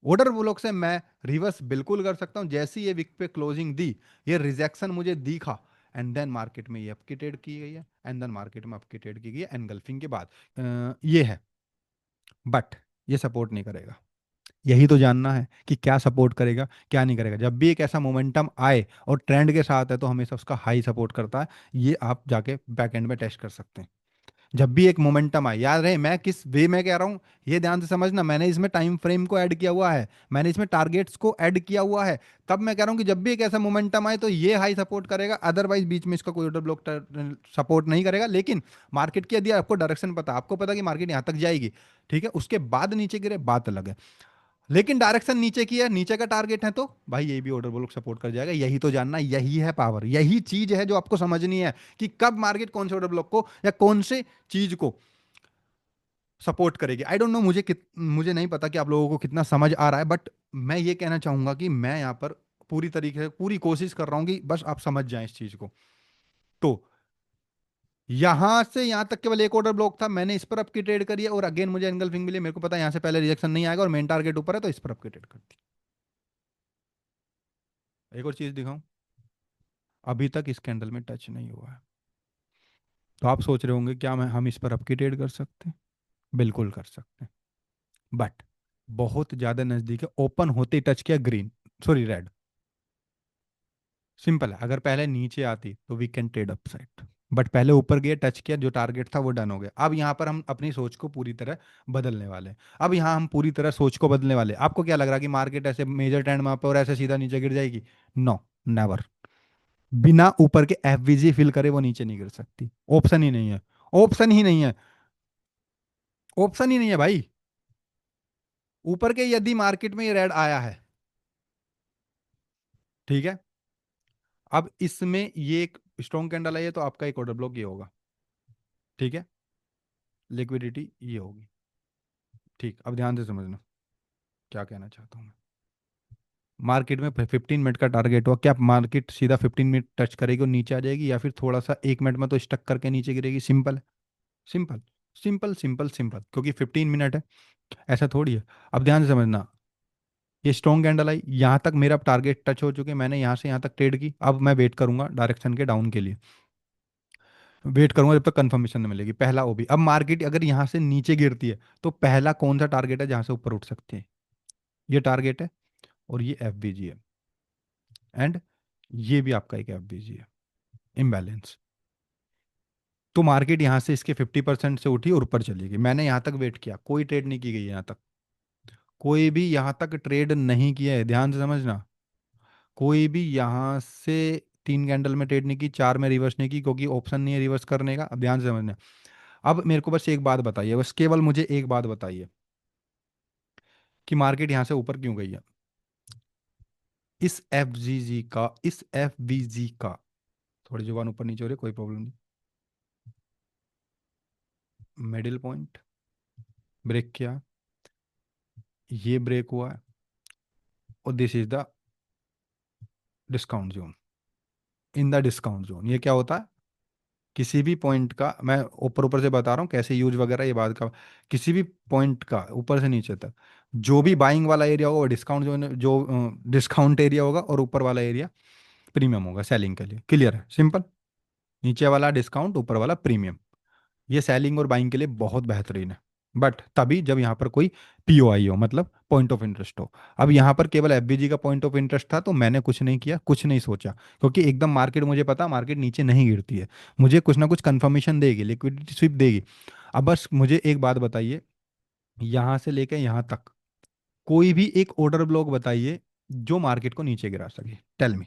ऑर्डर ब्लॉक से मैं रिवर्स बिल्कुल कर सकता हूं। जैसे ये विक पे क्लोजिंग दी, ये रिजेक्शन मुझे दिखा, एंड देन मार्केट में ये अपकी ट्रेड की गई है, एंड देन मार्केट में अपकी ट्रेड की गई है एनगल्फिंग के बाद। ये है, बट ये सपोर्ट नहीं करेगा। यही तो जानना है कि क्या सपोर्ट करेगा क्या नहीं करेगा। जब भी एक ऐसा मोमेंटम आए और ट्रेंड के साथ है तो हमेशा उसका हाई सपोर्ट करता है। ये आप जाके बैक एंड में टेस्ट कर सकते हैं। जब भी एक मोमेंटम आए, याद रहे मैं किस वे में कह रहा हूं, ये ध्यान से समझना। मैंने इसमें टाइम फ्रेम को ऐड किया हुआ है, मैंने इसमें टारगेट्स को ऐड किया हुआ है। तब मैं कह रहा हूं कि जब भी एक ऐसा मोमेंटम आए तो ये हाई सपोर्ट करेगा, अदरवाइज बीच में इसका कोई ऑर्डर ब्लॉक सपोर्ट नहीं करेगा। लेकिन मार्केट की यदि आपको डायरेक्शन पता, आपको पता कि मार्केट यहां तक जाएगी, ठीक है, उसके बाद नीचे गिरे बात अलग है। लेकिन डायरेक्शन नीचे की है, नीचे का टारगेट है, तो भाई ये भी ऑर्डर ब्लॉक सपोर्ट कर जाएगा। यही तो जानना, यही है पावर, यही चीज है जो आपको समझनी है कि कब मार्केट कौन से ऑर्डर ब्लॉक को या कौन से चीज को सपोर्ट करेगी। आई डोंट नो, मुझे नहीं पता कि आप लोगों को कितना समझ आ रहा है, बट मैं ये कहना चाहूंगा कि मैं यहाँ पर पूरी तरीके से पूरी कोशिश कर रहा हूँ कि बस आप समझ जाएं इस चीज को। तो यहां से यहां तक केवल एक ऑर्डर ब्लॉक था, मैंने इस पर आपकी ट्रेड करी है, और अगेन मुझे एंगल्फिंग मिली, मेरे को पता है यहां से पहले रिजेक्शन नहीं आएगा और मेन टारगेट ऊपर है, तो इस पर आपकी ट्रेड करती। एक और चीज दिखाऊं, अभी तक इस कैंडल में टच नहीं हुआ है। तो आप सोच रहे होंगे क्या मैं हम इस पर आपकी ट्रेड कर सकते हैं? बिल्कुल कर सकते हैं, बट बहुत ज्यादा नजदीक है। ओपन होते ही टच किया ग्रीन, सॉरी रेड। सिंपल है, अगर पहले नीचे आती तो we can trade upside, but पहले ऊपर गया, टच किया, जो टारगेट था वो डन हो गया। अब यहाँ पर हम अपनी सोच को पूरी तरह बदलने वाले हैं। अब यहाँ हम पूरी तरह सोच को बदलने वाले हैं। आपको क्या लग रहा है कि मार्केट ऐसे मेजर ट्रेंड में पर ऐसे सीधा नीचे गिर जाएगी? No, never. बिना ऊपर के एफवीजी फिल करे वो नीचे नहीं गिर सकती, ऑप्शन ही नहीं है। ऑप्शन ही नहीं है, ऑप्शन ही नहीं है भाई। ऊपर के यदि मार्केट में ये रेड आया है, ठीक है, अब इसमें ये एक स्ट्रॉन्ग कैंडल आई है, तो आपका एक ऑर्डर ब्लॉक ये होगा, ठीक है, लिक्विडिटी ये होगी। ठीक, अब ध्यान से समझना क्या कहना चाहता हूँ मैं। मार्केट में 15 मिनट का टारगेट हुआ, क्या मार्केट सीधा 15 मिनट टच करेगी और नीचे आ जाएगी, या फिर थोड़ा सा 1 मिनट में तो स्टक करके नीचे गिरेगी? सिंपल है, सिंपल, सिंपल, सिंपल, सिंपल, क्योंकि 15 मिनट है, ऐसा थोड़ी है। अब ध्यान से समझना, ये स्ट्रॉन्ग कैंडल आई, यहाँ तक मेरा टारगेट टच हो चुके, मैंने यहाँ से यहाँ तक ट्रेड की। अब मैं वेट करूंगा डायरेक्शन के डाउन के लिए, वेट करूंगा जब तक कंफर्मेशन नहीं मिलेगी। पहला ओबी, अब मार्केट अगर यहाँ से नीचे गिरती है तो पहला कौन सा टारगेट है जहां से ऊपर उठ सकते हैं? ये टारगेट है, और ये एफबीजी है, एंड ये भी आपका एक एफबीजी है, इम्बैलेंस। तो मार्केट यहाँ से इसके 50% से उठी और ऊपर चली गई, मैंने यहाँ तक वेट किया, कोई ट्रेड नहीं की गई यहाँ तक, कोई भी यहाँ तक ट्रेड नहीं किया है, ध्यान से समझना। कोई भी यहाँ से 3 कैंडल में ट्रेड नहीं की, 4 में रिवर्स नहीं की, क्योंकि ऑप्शन नहीं है रिवर्स करने का। अब ध्यान से समझना। अब मेरे को बस एक बात बताइए, बस केवल मुझे एक बात बताइए कि मार्केट यहाँ से ऊपर क्यों गई है? इस एफ जी का, थोड़ी जुबान ऊपर नीचे हो रही है, कोई प्रॉब्लम नहीं। मिडिल पॉइंट ब्रेक किया, ये ब्रेक हुआ है, और this is the discount zone. In the discount zone ये क्या होता है? किसी भी पॉइंट का, मैं ऊपर ऊपर से बता रहा हूँ कैसे यूज वगैरह ये बात का, किसी भी पॉइंट का ऊपर से नीचे तक जो भी बाइंग वाला एरिया होगा वो डिस्काउंट जोन, जो डिस्काउंट एरिया होगा, और ऊपर वाला एरिया प्रीमियम होगा सेलिंग के लिए। क्लियर है, सिंपल। नीचे वाला डिस्काउंट, ऊपर वाला प्रीमियम, ये सेलिंग और बाइंग के लिए बहुत बेहतरीन है। बट तभी जब यहाँ पर कोई पीओआई हो, मतलब पॉइंट ऑफ इंटरेस्ट हो। अब यहाँ पर केवल एफबीजी का पॉइंट ऑफ इंटरेस्ट था, तो मैंने कुछ नहीं किया, कुछ नहीं सोचा, क्योंकि एकदम मार्केट, मुझे पता मार्केट नीचे नहीं गिरती है, मुझे कुछ ना कुछ कंफर्मेशन देगी, लिक्विडिटी स्विप देगी। अब बस मुझे एक बात बताइए, यहाँ से लेकर यहाँ तक कोई भी एक ऑर्डर ब्लॉक बताइए जो मार्केट को नीचे गिरा सके, टेल मी।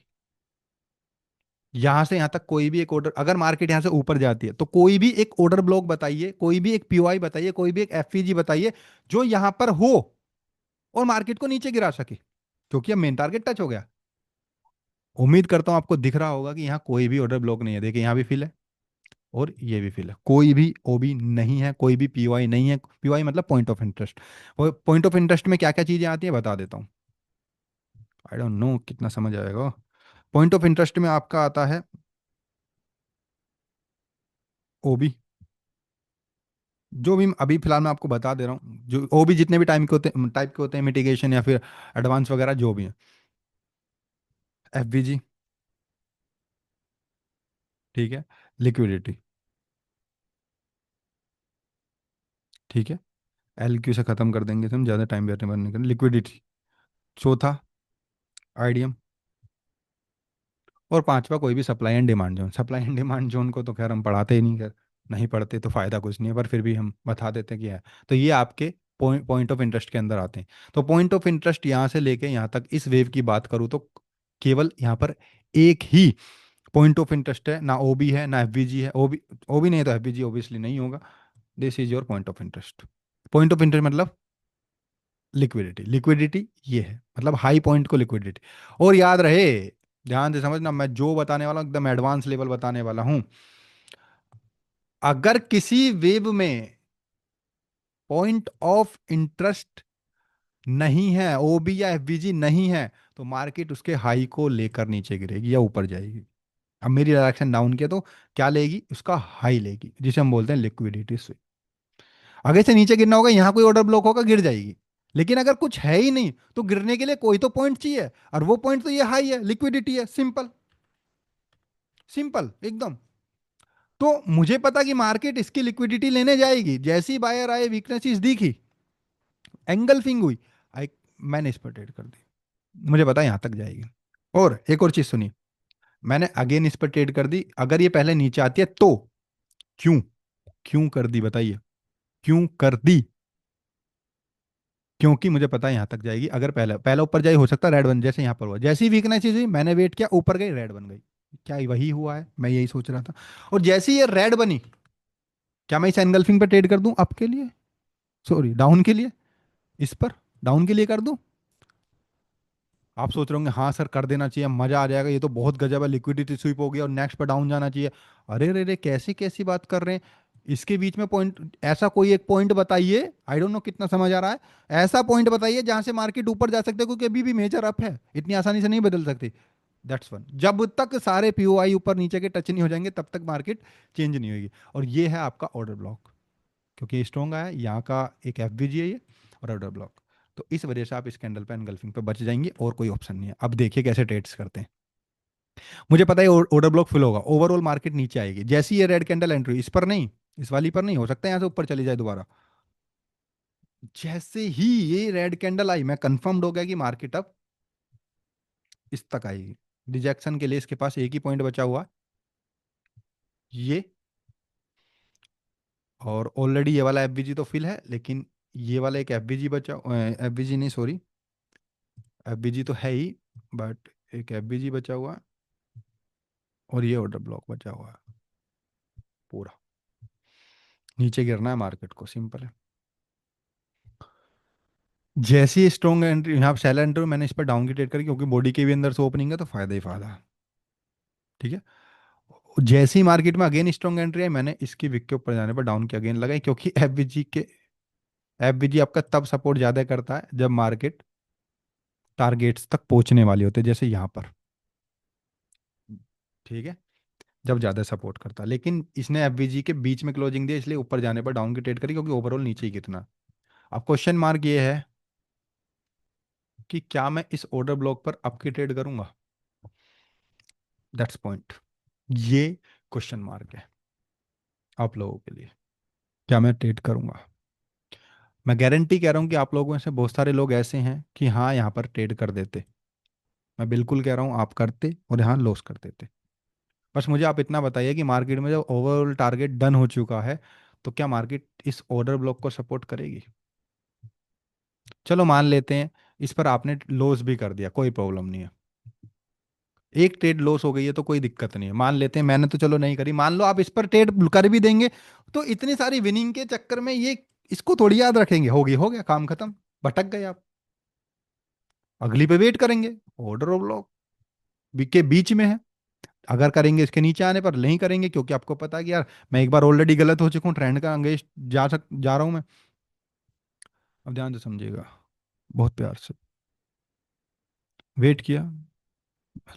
यहां से यहां तक कोई भी एक ऑर्डर, अगर मार्केट यहां से ऊपर जाती है तो कोई भी एक ऑर्डर ब्लॉक बताइए, कोई भी एक पीओआई बताइए, कोई भी एक एफईजी बताइए जो यहां पर हो और मार्केट को नीचे गिरा सके, क्योंकि अब मेन टारगेट टच हो गया। उम्मीद करता हूं आपको दिख रहा होगा कि यहां कोई भी ऑर्डर ब्लॉक नहीं है। देखिए यहां भी फिल है, और ये भी फिल है, कोई भी ओबी नहीं है, कोई भी पीओआई नहीं है। पीओआई मतलब पॉइंट ऑफ इंटरेस्ट। और पॉइंट ऑफ इंटरेस्ट में क्या क्या चीज़ें आती है बता देता हूँ। आई डोंट नो कितना समझ आएगा। पॉइंट ऑफ इंटरेस्ट में आपका आता है ओबी, जो भी अभी फिलहाल मैं आपको बता दे रहा हूँ, जो ओबी जितने भी टाइप के होते हैं, मिटिगेशन या फिर एडवांस वगैरह जो भी है। एफवीजी, ठीक है। लिक्विडिटी, ठीक है। एलक्यू से खत्म कर देंगे हम, ज़्यादा टाइम बैठने बनने के लिक्विडिटी। चौथा आईडीएम। और पांचवा कोई भी supply and demand zone. Supply and demand zone को तो खैर हम पढ़ाते ही नहीं, खैर नहीं पढ़ते तो फायदा कुछ नहीं है, पर फिर भी हम बता देते हैं कि है। तो ये आपके पॉइंट ऑफ इंटरेस्ट के अंदर आते हैं। तो पॉइंट ऑफ इंटरेस्ट यहाँ से लेके यहाँ तक इस वेव की बात करूँ तो केवल यहाँ पर एक ही पॉइंट ऑफ इंटरेस्ट है, ना ओबी है ना एफवीजी है। ओबी, ओबी नहीं है तो एफवीजी ऑब्वियसली नहीं होगा। This is your point of interest. Point of interest मतलब लिक्विडिटी। लिक्विडिटी ये है, मतलब हाई पॉइंट को लिक्विडिटी। और याद रहे, ध्यान से समझना, मैं जो बताने वाला हूं एकदम एडवांस लेवल बताने वाला हूं। अगर किसी वेव में पॉइंट ऑफ इंटरेस्ट नहीं है, ओबी या एफबीजी नहीं है, तो मार्केट उसके हाई को लेकर नीचे गिरेगी या ऊपर जाएगी। अब मेरी डायरेक्शन डाउन की है तो क्या लेगी, उसका हाई लेगी, जिसे हम बोलते हैं लिक्विडिटी स्विंग। आगे से नीचे गिरना होगा, यहां कोई ऑर्डर ब्लॉक होगा, गिर जाएगी। लेकिन अगर कुछ है ही नहीं तो गिरने के लिए कोई तो पॉइंट चाहिए, और वो पॉइंट तो ये हाई है, लिक्विडिटी है। सिंपल, सिंपल एकदम। तो मुझे पता कि मार्केट इसकी लिक्विडिटी लेने जाएगी, जैसी बायर आए, वीकनेसेस दिखी, एंगल फिंग हुई, आई, मैंने इस पर ट्रेड कर दी, मुझे पता यहां तक जाएगी। और एक और चीज सुनिए, मैंने अगेन इस पर ट्रेड कर दी, अगर ये पहले नीचे आती है तो क्यों, क्यों कर दी बताइए, क्यों कर दी? क्योंकि मुझे पता है यहां तक जाएगी। अगर पहले पहले ऊपर जाए, हो सकता है रेड बन, जैसे यहां पर हुआ, जैसी वीकनेस हुई मैंने वेट किया, ऊपर गई रेड बन गई। क्या वही हुआ है? मैं यही सोच रहा था। और जैसी ये रेड बनी, क्या मैं इस एनगल्फिंग पे ट्रेड कर दूं अप के लिए, सॉरी डाउन के लिए, इस पर डाउन के लिए कर दूं? आप सोच रहे होंगे हाँ सर कर देना चाहिए, मजा आ जाएगा, ये तो बहुत गजब है, लिक्विडिटी स्वीप हो गया और नेक्स्ट पर डाउन जाना चाहिए। अरे रे रे, कैसी कैसी बात कर रहे हैं? इसके बीच में पॉइंट, ऐसा कोई एक पॉइंट बताइए, आई डोंट नो कितना समझ आ रहा है, ऐसा पॉइंट बताइए जहां से मार्केट ऊपर जा सकते है, क्योंकि अभी भी मेजर अप है, इतनी आसानी से नहीं बदल सकती। दैट्स वन, जब तक सारे पीओआई ऊपर नीचे के टच नहीं हो जाएंगे तब तक मार्केट चेंज नहीं होगी। और ये है आपका ऑर्डर ब्लॉक, क्योंकि स्ट्रॉन्ग आया यहाँ का, एक एफवीजी है ये, और ऑर्डर ब्लॉक। तो इस वजह से आप इस कैंडल पे एनगल्फिंग पे बच जाएंगे, और कोई ऑप्शन नहीं है। अब देखिए कैसे ट्रेड्स करते हैं। मुझे पता है ऑर्डर ब्लॉक फिल होगा, ओवरऑल मार्केट नीचे आएगी, जैसी ये रेड कैंडल एंट्री, इस पर नहीं, इस वाली पर नहीं, हो सकता है यहाँ से ऊपर चली जाए दोबारा। जैसे ही ये रेड कैंडल आई, मैं कंफर्म्ड हो गया कि मार्केट अब इस तक आएगी। रिजेक्शन के लिए इसके पास एक ही पॉइंट बचा हुआ, ये। और ऑलरेडी ये वाला एफवीजी तो फिल है, लेकिन ये वाला एक एफवीजी बचा, एफवीजी नहीं सॉरी, एफवीजी तो है ही, बट एक एफवीजी बचा हुआ है, और ये ऑर्डर ब्लॉक बचा हुआ है। पूरा नीचे गिरना है मार्केट को, सिंपल है। जैसी स्ट्रॉन्ग एंट्री यहाँ सेल एंट्री, मैंने इस पर डाउन की ट्रेड करी, क्योंकि बॉडी के भी अंदर से ओपनिंग है तो फायदा ही फायदा है। ठीक है। जैसी मार्केट में अगेन स्ट्रॉन्ग एंट्री है, मैंने इसकी विक के ऊपर जाने पर डाउन की अगेन लगाई, क्योंकि एफबीजी आपका तब सपोर्ट ज्यादा करता है जब मार्केट टारगेट्स तक पहुंचने वाली होती है, जैसे यहाँ पर। ठीक है, जब ज्यादा सपोर्ट करता है, लेकिन इसने एफबीजी के बीच में क्लोजिंग दिया, इसलिए ऊपर जाने पर डाउन की ट्रेड करी, क्योंकि ओवरऑल नीचे ही गिरना। अब क्वेश्चन मार्क ये है कि क्या मैं इस ऑर्डर ब्लॉक पर अप की ट्रेड करूंगा? दैट्स पॉइंट, ये क्वेश्चन मार्क है आप लोगों के लिए। क्या मैं ट्रेड करूंगा? मैं गारंटी कह रहा हूं कि आप लोगों में से बहुत सारे लोग ऐसे हैं कि हाँ यहाँ पर ट्रेड कर देते। मैं बिल्कुल कह रहा हूँ आप करते और यहाँ लॉस कर देते। बस मुझे आप इतना बताइए कि मार्केट में जब ओवरऑल टारगेट डन हो चुका है, तो क्या मार्केट इस ऑर्डर ब्लॉक को सपोर्ट करेगी? चलो मान लेते हैं इस पर आपने लॉस भी कर दिया, कोई प्रॉब्लम नहीं है, एक ट्रेड लॉस हो गई है तो कोई दिक्कत नहीं है। मान लेते हैं, मैंने तो चलो नहीं करी, मान लो आप इस पर ट्रेड कर भी देंगे, तो इतनी सारी विनिंग के चक्कर में ये, इसको थोड़ी याद रखेंगे, होगी हो गया काम खत्म, भटक गए आप, अगली पे वेट करेंगे। ऑर्डर ऑफ ब्लॉक के बीच में है, अगर करेंगे इसके नीचे आने पर, नहीं करेंगे क्योंकि आपको पता है कि यार मैं एक बार ऑलरेडी गलत हो चुका हूँ, ट्रेंड का अंगेंस्ट जा रहा हूँ मैं। अब ध्यान से समझिएगा, बहुत प्यार से। वेट किया,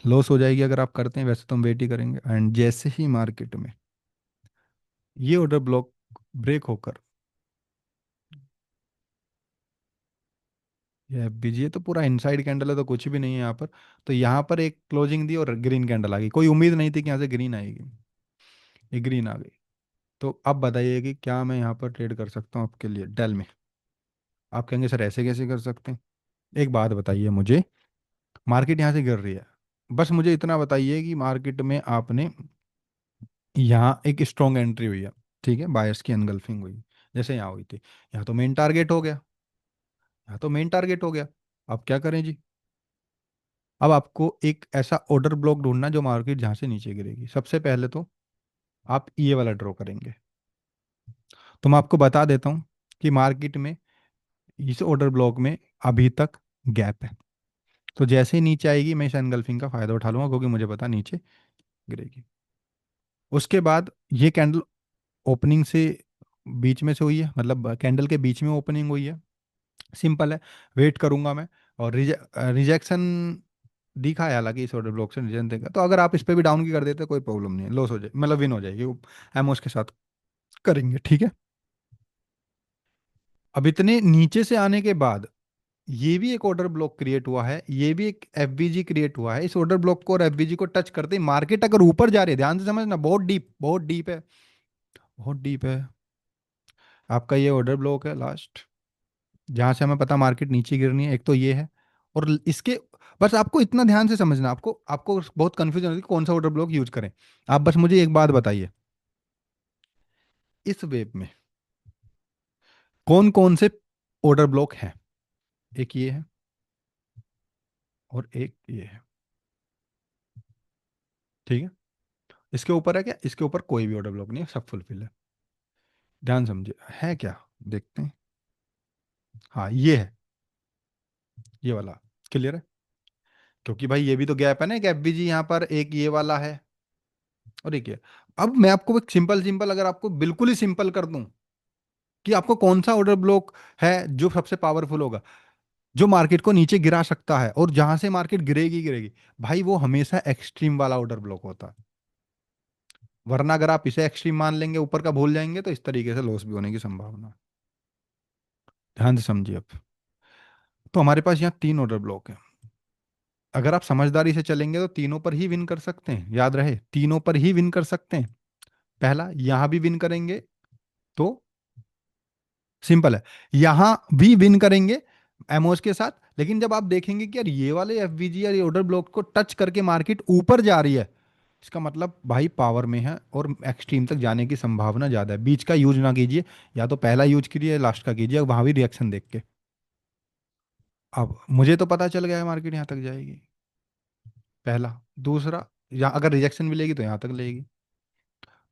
लॉस हो जाएगी अगर आप करते हैं, वैसे तो हम वेट ही करेंगे। एंड जैसे ही मार्केट में ये ऑर्डर ब्लॉक ब्रेक होकर, ये एफबीजी है तो पूरा इनसाइड कैंडल है तो कुछ भी नहीं है यहाँ पर। तो यहाँ पर एक क्लोजिंग दी और ग्रीन कैंडल आ गई, कोई उम्मीद नहीं थी कि यहाँ से ग्रीन आएगी, ये ग्रीन आ गई। तो अब बताइए कि क्या मैं यहाँ पर ट्रेड कर सकता हूँ आपके लिए डेल में? आप कहेंगे सर ऐसे कैसे कर सकते हैं। एक बात बताइए मुझे, मार्केट यहाँ से गिर रही है, बस मुझे इतना बताइए कि मार्केट में आपने यहाँ एक स्ट्रॉन्ग एंट्री हुई है, ठीक है, बायर्स की एनगल्फिंग हुई, जैसे यहाँ हुई थी, यहाँ तो मेन टारगेट हो गया, यहाँ तो मेन टारगेट हो गया। अब क्या करें जी? अब आपको एक ऐसा ऑर्डर ब्लॉक ढूंढना जो मार्केट जहाँ से नीचे गिरेगी। सबसे पहले तो आप ये वाला ड्रॉ करेंगे। तो मैं आपको बता देता हूँ कि मार्केट में इस ऑर्डर ब्लॉक में अभी तक गैप है। तो जैसे ही नीचे आएगी मैं इस एनगल्फिंग का फायदा उठा लूंगा, क्योंकि मुझे पता नीचे गिरेगी। उसके बाद ये कैंडल ओपनिंग से बीच में से हुई है, मतलब कैंडल के बीच में ओपनिंग हुई है, सिंपल है। वेट करूंगा मैं, और रिजेक्शन दिखा है हालांकि इस ऑर्डर ब्लॉक से रिजेक्शन देगा, तो अगर आप इस पे भी डाउन की कर देते कोई प्रॉब्लम नहीं है, लॉस हो जाए मतलब विन हो जाएगी, एमओस के साथ करेंगे, ठीक है। अब इतने नीचे से आने के बाद ये भी एक ऑर्डर ब्लॉक क्रिएट हुआ है, ये भी एक एफबीजी क्रिएट हुआ है। इस ऑर्डर ब्लॉक को और एफबीजी को टच करते ही मार्केट अगर ऊपर जा रही है, ध्यान से समझना, बहुत डीप, बहुत डीप है, बहुत डीप है। आपका ये ऑर्डर ब्लॉक है लास्ट, जहां से हमें पता मार्केट नीचे गिरनी है, एक तो ये है। और इसके, बस आपको इतना ध्यान से समझना, आपको आपको बहुत कंफ्यूजन होगी कि कौन सा ऑर्डर ब्लॉक यूज करें। आप बस मुझे एक बात बताइए, इस वेब में कौन कौन से ऑर्डर ब्लॉक हैं? एक ये है, और एक ये है, ठीक है। इसके ऊपर है क्या? इसके ऊपर कोई भी ऑर्डर ब्लॉक नहीं है, सब फुलफिल है। ध्यान समझिए, है क्या, देखते हैं। हाँ ये है, ये वाला क्लियर है, क्योंकि भाई ये भी तो गैप है ना, एक एफबीजी यहाँ पर, एक ये वाला है, और एक ये। अब मैं आपको एक सिंपल सिंपल, अगर आपको बिल्कुल ही सिंपल कर दूं कि आपको कौन सा ऑर्डर ब्लॉक है जो सबसे पावरफुल होगा, जो मार्केट को नीचे गिरा सकता है, और जहां से मार्केट गिरेगी गिरेगी, भाई वो हमेशा एक्सट्रीम वाला ऑर्डर ब्लॉक होता है। वरना अगर आप इसे एक्सट्रीम मान लेंगे, ऊपर का भूल जाएंगे, तो इस तरीके से लॉस भी होने की संभावना है। ध्यान से समझिए अब। तो हमारे पास यहाँ तीन ऑर्डर ब्लॉक है, अगर आप समझदारी से चलेंगे तो तीनों पर ही विन कर सकते हैं, याद रहे, तीनों पर ही विन कर सकते हैं। पहला, यहां भी विन करेंगे तो सिंपल है, यहां भी विन करेंगे एमओस के साथ। लेकिन जब आप देखेंगे कि यार ये वाले एफवीजी या ये ऑर्डर ब्लॉक को टच करके मार्केट ऊपर जा रही है, इसका मतलब भाई पावर में है और एक्सट्रीम तक जाने की संभावना ज्यादा है। बीच का यूज ना कीजिए, या तो पहला यूज कीजिए, लास्ट का कीजिए, वहां भी रिएक्शन देख के। अब मुझे तो पता चल गया है मार्केट यहाँ तक जाएगी, पहला। दूसरा, यहाँ अगर रिजेक्शन मिलेगी तो यहाँ तक लेगी।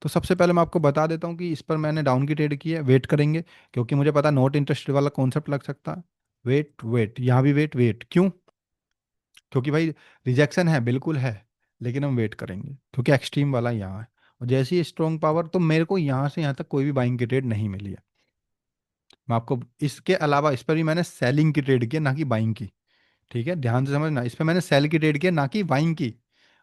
तो सबसे पहले मैं आपको बता देता हूँ कि इस पर मैंने डाउन की ट्रेड की है, वेट करेंगे, क्योंकि मुझे पता नॉट इंटरेस्टेड वाला कॉन्सेप्ट लग सकता है। वेट वेट, यहाँ भी वेट वेट, क्यों? क्योंकि भाई रिजेक्शन है, बिल्कुल है, लेकिन हम वेट करेंगे क्योंकि एक्सट्रीम वाला यहाँ है। और जैसी ही स्ट्रॉन्ग पावर, तो मेरे को यहाँ से यहाँ तक कोई भी बाइंग की ट्रेड नहीं मिली है। मैं आपको इसके अलावा, इस पर भी मैंने सेलिंग की ट्रेड की है, ना कि बाइंग की, ठीक है, ध्यान से समझना, इस पे मैंने सेल की ट्रेड की है, ना कि बाइंग की।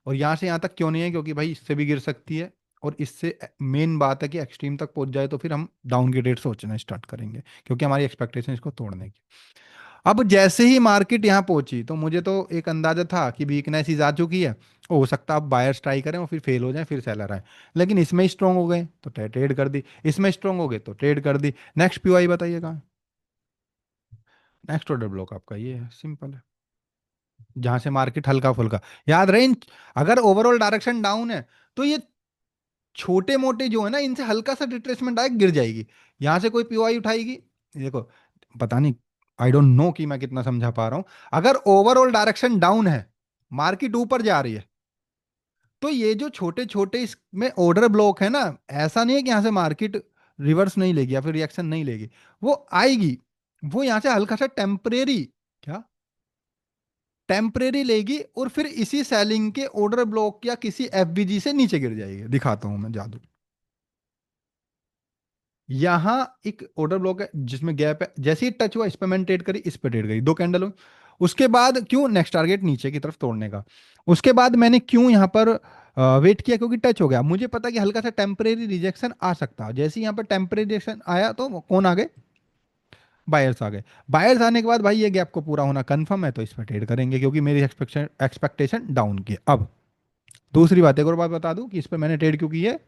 और यहाँ से यहाँ तक क्यों नहीं है? क्योंकि भाई इससे भी गिर सकती है, और इससे मेन बात है कि एक्सट्रीम तक पहुंच जाए तो फिर हम डाउन की रेट सोचना स्टार्ट करेंगे, क्योंकि हमारी एक्सपेक्टेशन इसको तोड़ने की। अब जैसे ही मार्केट यहाँ पहुंची तो मुझे तो एक अंदाजा था कि वीकनेस ही आ चुकी है, हो सकता है अब बायर्स ट्राई करें और फिर फेल हो जाए, फिर सेलर आए। लेकिन इसमें स्ट्रांग हो गए तो ट्रेड कर दी, इसमें स्ट्रांग हो गए तो ट्रेड कर दी। नेक्स्ट पीओआई बताइएगा। नेक्स्ट ऑर्डर ब्लॉक आपका ये है, सिंपल है, जहां से मार्केट हल्का फुल्का, याद रहे अगर ओवरऑल डायरेक्शन डाउन है तो ये छोटे मोटे जो है ना, इनसे हल्का सा रिट्रेसमेंट आए गिर जाएगी, यहां से कोई पीओआई उठाएगी। देखो, पता नहीं, आई डोंट नो कि मैं कितना समझा पा रहा हूं। अगर ओवरऑल डायरेक्शन डाउन है, मार्केट ऊपर जा रही है, तो ये जो छोटे छोटे इसमें ऑर्डर ब्लॉक है ना, ऐसा नहीं है कि यहां से मार्केट रिवर्स नहीं लेगी या फिर रिएक्शन नहीं लेगी, वो आएगी। वो यहां से हल्का सा टेम्परेरी, क्या टेम्परेरी लेगी और फिर इसी सेलिंग के ऑर्डर ब्लॉक या किसी एफबीजी से नीचे गिर जाएगी। दिखाता हूं मैं जादू। यहां एक ऑर्डर ब्लॉक है जिसमें गैप है, जैसे ही टच हुआ इस पे मैंने ट्रेड करी, इस पे ट्रेड करी, दो कैंडल हुई। उसके बाद क्यों नेक्स्ट टारगेट नीचे की तरफ तोड़ने का। उसके बाद मैंने क्यों यहां पर वेट किया, क्योंकि टच हो गया, मुझे पता कि हल्का सा टेम्परेरी रिजेक्शन आ सकता है। जैसे ही यहाँ पर टेम्परेरी रिजेक्शन आया तो कौन आ गए, बायर्स आ गए। बायर्स आने के बाद भाई ये गैप को पूरा होना कंफर्म है, तो इस पर ट्रेड करेंगे क्योंकि मेरी एक्सपेक्टेशन एक्सपेक्टेशन डाउन की है। अब दूसरी बात, एक और बात बता दूं कि इस पर मैंने ट्रेड क्यों की है।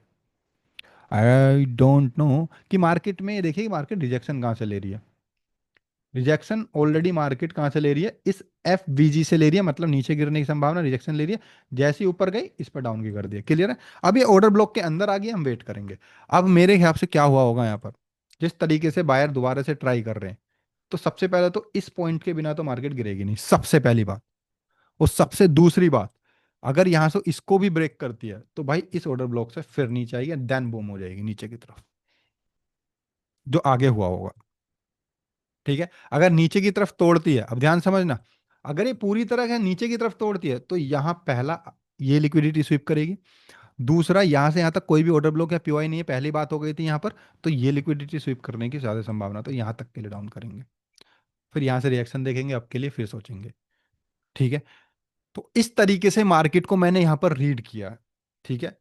आई डोंट नो कि मार्केट में देखिए मार्केट रिजेक्शन कहाँ से ले रही है। रिजेक्शन ऑलरेडी मार्केट कहाँ से ले रही है, इस एफ वीजी से ले रही है, मतलब नीचे गिरने की संभावना, रिजेक्शन ले रही है। जैसे ही ऊपर गई इस पर डाउन की कर दिया, क्लियर है। अब ये ऑर्डर ब्लॉक के अंदर आ गई, हम वेट करेंगे। अब मेरे हिसाब से क्या हुआ होगा यहाँ पर, जिस तरीके से बायर दोबारा से ट्राई कर रहे हैं, तो सबसे पहले तो इस पॉइंट के बिना तो मार्केट गिरेगी नहीं, सबसे पहली बात। और सबसे दूसरी बात, अगर यहां से इसको भी ब्रेक करती है तो भाई इस ऑर्डर ब्लॉक से फिर नीचे आएगी, देन बूम हो जाएगी नीचे की तरफ, जो आगे हुआ होगा। ठीक है, अगर नीचे की तरफ तोड़ती है, अब ध्यान समझना, अगर ये पूरी तरह से नीचे की तरफ तोड़ती है तो यहां पहला ये लिक्विडिटी स्वीप करेगी। दूसरा, यहां से यहां तक कोई भी ऑर्डर ब्लॉक या पीओआई नहीं है, पहली बात हो गई थी यहां पर, तो ये लिक्विडिटी स्वीप करने की ज्यादा संभावना, तो यहां तक के लिए डाउन करेंगे। फिर यहां से रिएक्शन देखेंगे, अब के लिए फिर सोचेंगे। ठीक है, तो इस तरीके से मार्केट को मैंने यहां पर रीड किया। ठीक है,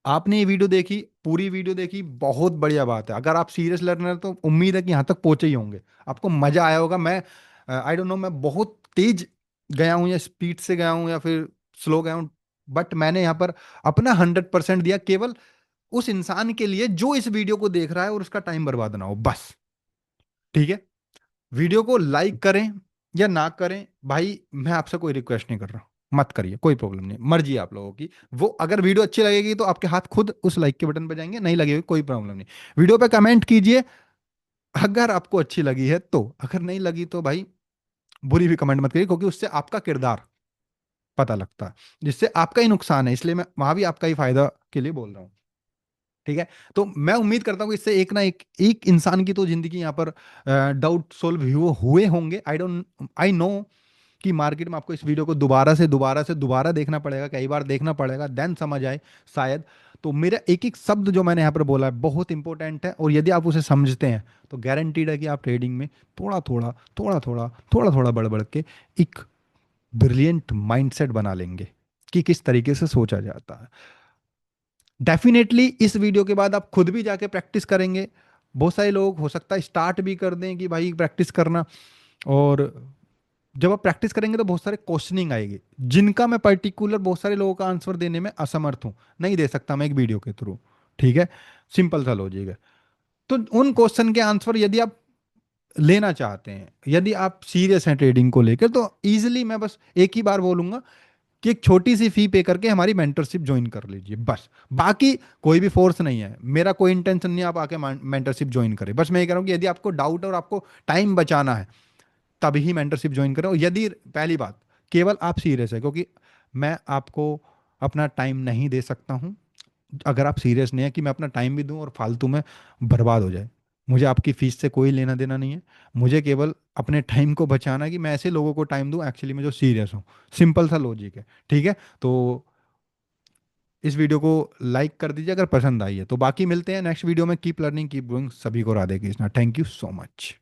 आपने ये वीडियो देखी, पूरी वीडियो देखी, बहुत बढ़िया बात है। अगर आप सीरियस लर्नर, तो उम्मीद है कि यहाँ तक पहुंचे ही होंगे, आपको मजा आया होगा। मैं आई डोंट नो मैं बहुत तेज गया हूँ या स्पीड से गया हूँ या फिर स्लो गया हूँ, बट मैंने यहाँ पर अपना 100% दिया, केवल उस इंसान के लिए जो इस वीडियो को देख रहा है और उसका टाइम बर्बाद ना हो, बस। ठीक है, वीडियो को लाइक करें या ना करें भाई, मैं आपसे कोई रिक्वेस्ट नहीं कर रहा, मत करिए, कोई प्रॉब्लम नहीं, मर्जी है आप लोगों की। वो अगर वीडियो अच्छी लगेगी तो आपके हाथ खुद उस लाइक के बटन पर जाएंगे, नहीं लगेगी कोई प्रॉब्लम नहीं। वीडियो पे कमेंट कीजिए अगर आपको अच्छी लगी है तो, अगर नहीं लगी तो भाई बुरी भी कमेंट मत करिए, क्योंकि उससे आपका किरदार पता लगता है, जिससे आपका ही नुकसान है, इसलिए मैं वहां भी आपका ही फायदा के लिए बोल रहा हूँ। ठीक है, तो मैं उम्मीद करता हूँ कि इससे एक ना एक इंसान की तो जिंदगी यहाँ पर डाउट सोल्व हुए होंगे। आई नो कि मार्केट में आपको इस वीडियो को दोबारा देखना पड़ेगा, कई बार देखना पड़ेगा, देन समझ आए शायद। तो मेरा एक एक शब्द जो मैंने यहाँ पर बोला है बहुत इंपॉर्टेंट है, और यदि आप उसे समझते हैं तो गारंटीड है कि आप ट्रेडिंग में थोड़ा थोड़ा बढ़ बढ़ के एक ब्रिलियंट माइंडसेट बना लेंगे कि किस तरीके से सोचा जाता है। डेफिनेटली इस वीडियो के बाद आप खुद भी जाके प्रैक्टिस करेंगे। बहुत सारे लोग हो सकता है स्टार्ट भी कर दें कि भाई प्रैक्टिस करना, और जब आप प्रैक्टिस करेंगे तो बहुत सारे क्वेश्चनिंग आएगी, जिनका मैं पर्टिकुलर बहुत सारे लोगों का आंसर देने में असमर्थ हूं, नहीं दे सकता मैं एक वीडियो के थ्रू। ठीक है, सिंपल सा लॉजिक है। तो उन क्वेश्चन के आंसर यदि आप लेना चाहते हैं, यदि आप सीरियस हैं ट्रेडिंग को लेकर, तो इजीली मैं बस एक ही बार बोलूंगा कि एक छोटी सी फी पे करके हमारी मेंटरशिप ज्वाइन कर लीजिए, बस। बाकी कोई भी फोर्स नहीं है, मेरा कोई इंटेंशन नहीं है आप आके मेंटरशिप ज्वाइन करें, बस मैं ये कह रहा हूँ कि यदि आपको डाउट और आपको टाइम बचाना है तभी ही मेंटरशिप ज्वाइन करें। और यदि पहली बात, केवल आप सीरियस है, क्योंकि मैं आपको अपना टाइम नहीं दे सकता हूं अगर आप सीरियस नहीं है कि मैं अपना टाइम भी दूं और फालतू में बर्बाद हो जाए। मुझे आपकी फीस से कोई लेना देना नहीं है, मुझे केवल अपने टाइम को बचाना है कि मैं ऐसे लोगों को टाइम दूं एक्चुअली में जो सीरियस हो। सिंपल सा लॉजिक है। ठीक है, तो इस वीडियो को लाइक कर दीजिए अगर पसंद आई है, तो बाकी मिलते हैं नेक्स्ट वीडियो में। कीप लर्निंग कीप ग्रोइंग, सभी को Radhe Krishna, thank you so much.